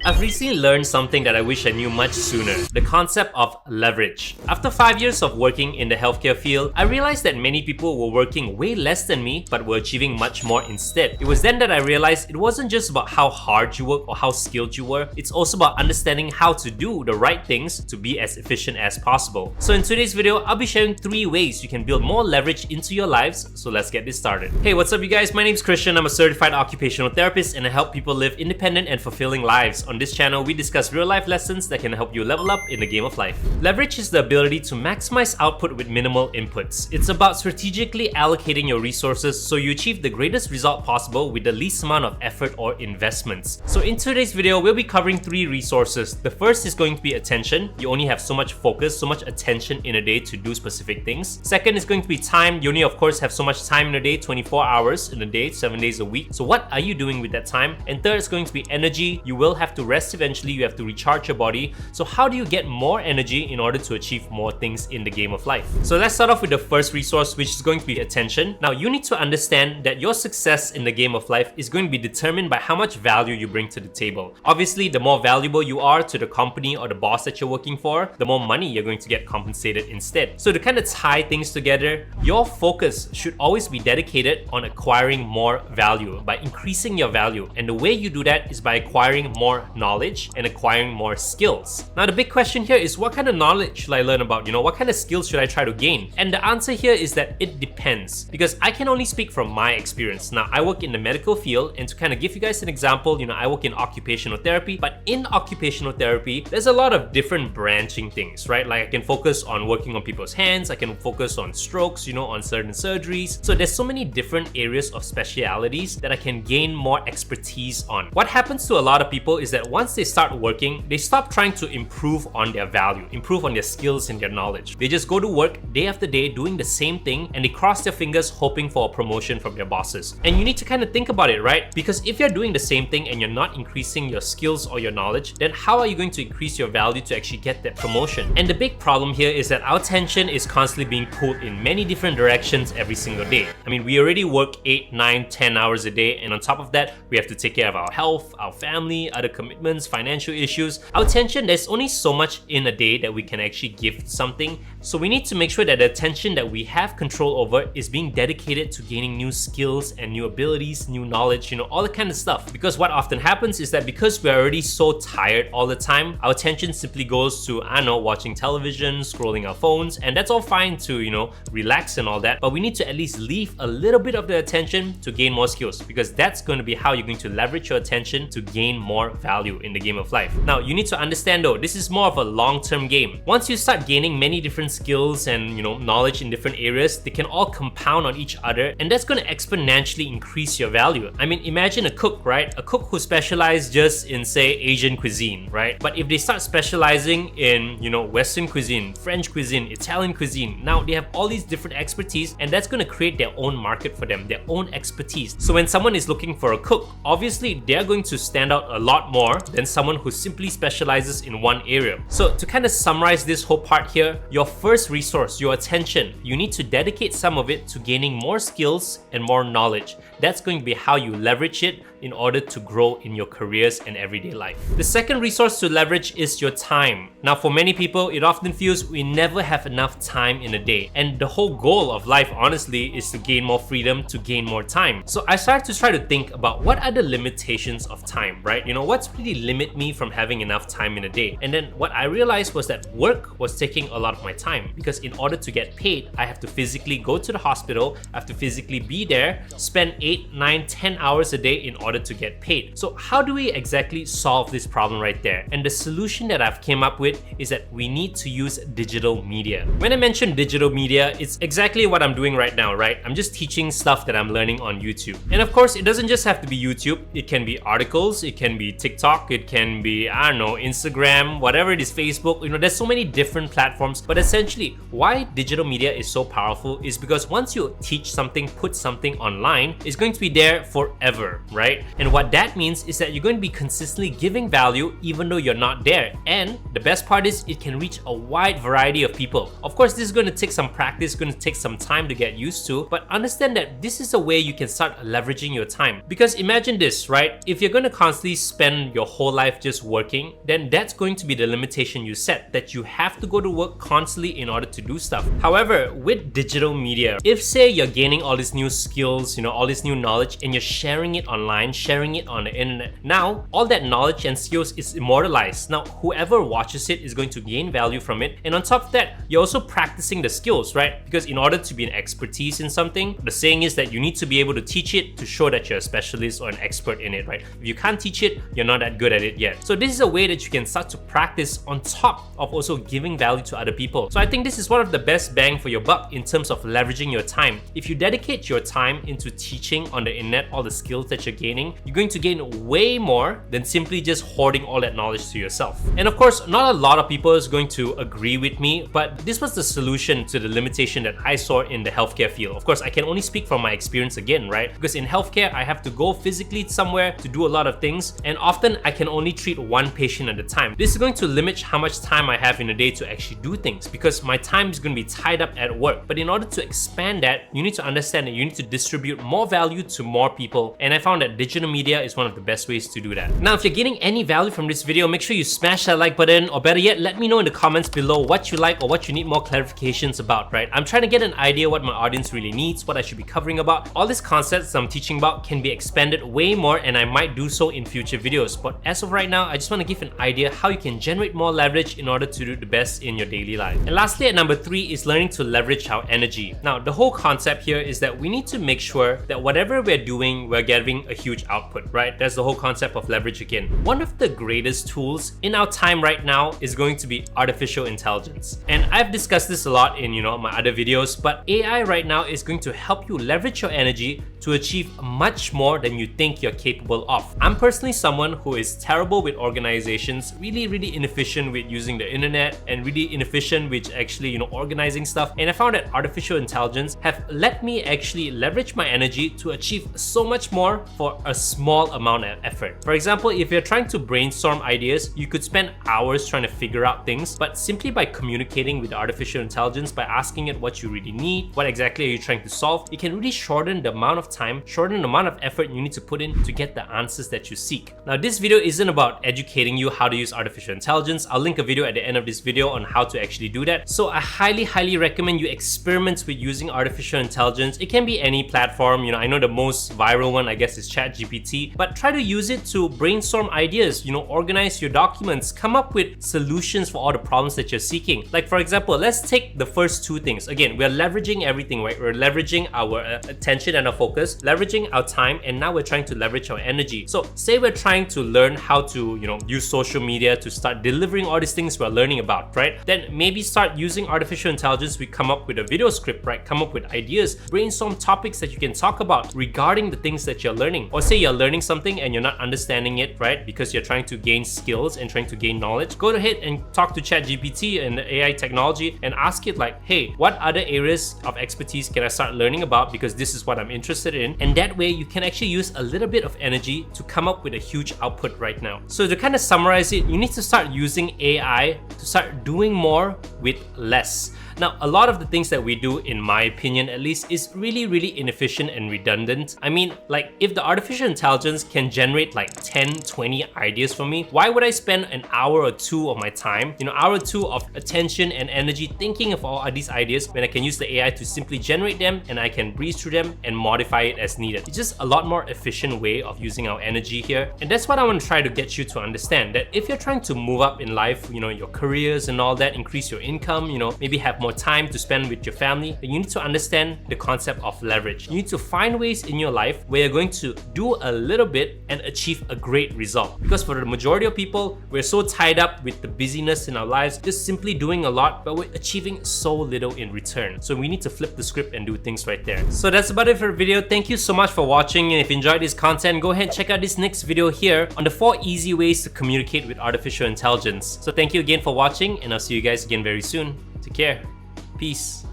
I've recently learned something that I wish I knew much sooner, the concept of leverage. After 5 years of working in the healthcare field, I realized that many people were working way less than me but were achieving much more instead. It was then that I realized it wasn't just about how hard you work or how skilled you were, it's also about understanding how to do the right things to be as efficient as possible. So in today's video, I'll be sharing 3 ways you can build more leverage into your lives, so let's get this started. Hey, what's up you guys? My name is Christian, I'm a certified occupational therapist and I help people live independent and fulfilling lives. On this channel, we discuss real-life lessons that can help you level up in the game of life. Leverage is the ability to maximize output with minimal inputs. It's about strategically allocating your resources so you achieve the greatest result possible with the least amount of effort or investments. So in today's video, we'll be covering 3 resources. The first is going to be attention. You only have so much focus, so much attention in a day to do specific things. Second is going to be time. You only of course have so much time in a day, 24 hours in a day, 7 days a week. So what are you doing with that time? And third is going to be energy. You will have to rest eventually, you have to recharge your body. So how do you get more energy in order to achieve more things in the game of life? So let's start off with the first resource, which is going to be attention. Now you need to understand that your success in the game of life is going to be determined by how much value you bring to the table. Obviously, the more valuable you are to the company or the boss that you're working for, the more money you're going to get compensated instead. So to kind of tie things together, your focus should always be dedicated on acquiring more value, by increasing your value. And the way you do that is by acquiring more knowledge and acquiring more skills. Now the big question here is, what kind of knowledge should I learn about? What kind of skills should I try to gain? And the answer here is that it depends, because I can only speak from my experience. Now I work in the medical field, and to kind of give you guys an example, I work in occupational therapy, but in occupational therapy, there's a lot of different branching things, right? Like I can focus on working on people's hands, I can focus on strokes, on certain surgeries. So there's so many different areas of specialities that I can gain more expertise on. What happens to a lot of people is that once they start working, they stop trying to improve on their value, improve on their skills and their knowledge. They just go to work day after day doing the same thing, and they cross their fingers hoping for a promotion from their bosses. And you need to kind of think about it, right? Because if you're doing the same thing and you're not increasing your skills or your knowledge, then how are you going to increase your value to actually get that promotion? And the big problem here is that our attention is constantly being pulled in many different directions every single day. I mean, we already work 8, 9, 10 hours a day, and on top of that, we have to take care of our health, our family, other commitments, financial issues. Our attention, there's only so much in a day that we can actually give to something. So we need to make sure that the attention that we have control over is being dedicated to gaining new skills and new abilities, new knowledge, all that kind of stuff. Because what often happens is that because we're already so tired all the time, our attention simply goes to, watching television, scrolling our phones, and that's all fine to, relax and all that, but we need to at least leave a little bit of the attention to gain more skills, because that's going to be how you're going to leverage your attention to gain more value in the game of life. Now, you need to understand though, this is more of a long-term game. Once you start gaining many different skills and, knowledge in different areas, they can all compound on each other, and that's going to exponentially increase your value. I mean, imagine a cook, right? A cook who specializes just in, say, Asian cuisine, right? But if they start specializing in, Western cuisine, French cuisine, Italian cuisine, now they have all these different expertise, and that's going to create their own market for them, their own expertise. So when someone is looking for a cook, obviously they're going to stand out a lot more than someone who simply specializes in one area. So to kind of summarize this whole part here, your first resource, your attention, you need to dedicate some of it to gaining more skills and more knowledge. That's going to be how you leverage it in order to grow in your careers and everyday life. The second resource to leverage is your time. Now, for many people, it often feels we never have enough time in a day. And the whole goal of life, honestly, is to gain more freedom, to gain more time. So I started to try to think about what are the limitations of time, right? What's really limit me from having enough time in a day? And then what I realized was that work was taking a lot of my time, because in order to get paid, I have to physically go to the hospital, I have to physically be there, spend 8, 9, 10 hours a day in order to get paid. So how do we exactly solve this problem right there? And the solution that I've came up with is that we need to use digital media. When I mention digital media, it's exactly what I'm doing right now, right? I'm just teaching stuff that I'm learning on YouTube. And of course, it doesn't just have to be YouTube. It can be articles, it can be TikTok, it can be, Instagram, whatever it is, Facebook. There's so many different platforms. But essentially, why digital media is so powerful is because once you teach something, put something online, it's going to be there forever, right? And what that means is that you're going to be consistently giving value even though you're not there. And the best part is it can reach a wide variety of people. Of course, this is going to take some practice, going to take some time to get used to, but understand that this is a way you can start leveraging your time. Because imagine this, right? If you're going to constantly spend your whole life just working, then that's going to be the limitation you set, that you have to go to work constantly in order to do stuff. However, with digital media, if say you're gaining all these new skills, all this new knowledge, and you're sharing it online, sharing it on the internet, now all that knowledge and skills is immortalized. Now whoever watches it is going to gain value from it, and on top of that, you're also practicing the skills, right? Because in order to be an expertise in something, the saying is that you need to be able to teach it to show that you're a specialist or an expert in it, right? If you can't teach it, you're not that good at it yet. So this is a way that you can start to practice on top of also giving value to other people. So I think this is one of the best bang for your buck in terms of leveraging your time. If you dedicate your time into teaching on the internet all the skills that you're gaining, you're going to gain way more than simply just hoarding all that knowledge to yourself. And of course, not a lot of people is going to agree with me, but this was the solution to the limitation that I saw in the healthcare field. Of course, I can only speak from my experience again, right? Because in healthcare, I have to go physically somewhere to do a lot of things, and often I can only treat one patient at a time. This is going to limit how much time I have in a day to actually do things, because my time is going to be tied up at work. But in order to expand that, you need to understand that you need to distribute more value to more people, and I found that digital media is one of the best ways to do that. Now, if you're getting any value from this video, make sure you smash that like button, or better yet, let me know in the comments below what you like or what you need more clarifications about, right? I'm trying to get an idea what my audience really needs, what I should be covering about. All these concepts I'm teaching about can be expanded way more, and I might do so in future videos. But as of right now, I just want to give an idea how you can generate more leverage in order to do the best in your daily life. And lastly, at number 3 is learning to leverage our energy. Now, the whole concept here is that we need to make sure that whatever we're doing, we're getting a huge output, right? That's the whole concept of leverage again. One of the greatest tools in our time right now is going to be artificial intelligence. And I've discussed this a lot in, my other videos, but AI right now is going to help you leverage your energy to achieve much more than you think you're capable of. I'm personally someone who is terrible with organizations, really inefficient with using the internet, and really inefficient with actually, organizing stuff. And I found that artificial intelligence have let me actually leverage my energy to achieve so much more for a small amount of effort. For example, if you're trying to brainstorm ideas, you could spend hours trying to figure out things, but simply by communicating with artificial intelligence, by asking it what you really need, what exactly are you trying to solve, it can really shorten the amount of time, shorten the amount of effort you need to put in to get the answers that you seek. Now, this video isn't about educating you how to use artificial intelligence. I'll link a video at the end of this video on how to actually do that. So I highly recommend you experiment with using artificial intelligence. It can be any platform. I know the most viral one, I guess, is 𝗧𝗶𝗺, but try to use it to brainstorm ideas, organize your documents, come up with solutions for all the problems that you're seeking. Like, for example, let's take the first 2 things. Again, we're leveraging everything, right? We're leveraging our attention and our focus, leveraging our time, and now we're trying to leverage our energy. So say we're trying to learn how to, use social media to start delivering all these things we're learning about, right? Then maybe start using artificial intelligence. We come up with a video script, right? Come up with ideas, brainstorm topics that you can talk about regarding the things that you're learning. Or say you're learning something and you're not understanding it, right? Because you're trying to gain skills and trying to gain knowledge. Go ahead and talk to 𝗧𝗶𝗺 and the AI technology and ask it like, hey, what other areas of expertise can I start learning about, because this is what I'm interested in. And that way you can actually use a little bit of energy to come up with a huge output right now. So to kind of summarize it, you need to start using AI to start doing more with less. Now, a lot of the things that we do, in my opinion at least, is really inefficient and redundant. I mean, like, if the artificial intelligence can generate like 10, 20 ideas for me, why would I spend an hour or 2 of my time, hour or 2 of attention and energy thinking of all of these ideas, when I can use the AI to simply generate them and I can breeze through them and modify it as needed? It's just a lot more efficient way of using our energy here. And that's what I want to try to get you to understand, that if you're trying to move up in life, your careers and all that, increase your income, maybe have more time to spend with your family, then you need to understand the concept of leverage. You need to find ways in your life where you're going to do a little bit and achieve a great result. Because for the majority of people, we're so tied up with the busyness in our lives, just simply doing a lot, but we're achieving so little in return. So we need to flip the script and do things right there. So that's about it for the video. Thank you so much for watching, and if you enjoyed this content, go ahead and check out this next video here on the 4 easy ways to communicate with artificial intelligence. So thank you again for watching, and I'll see you guys again very soon. Take care. Peace.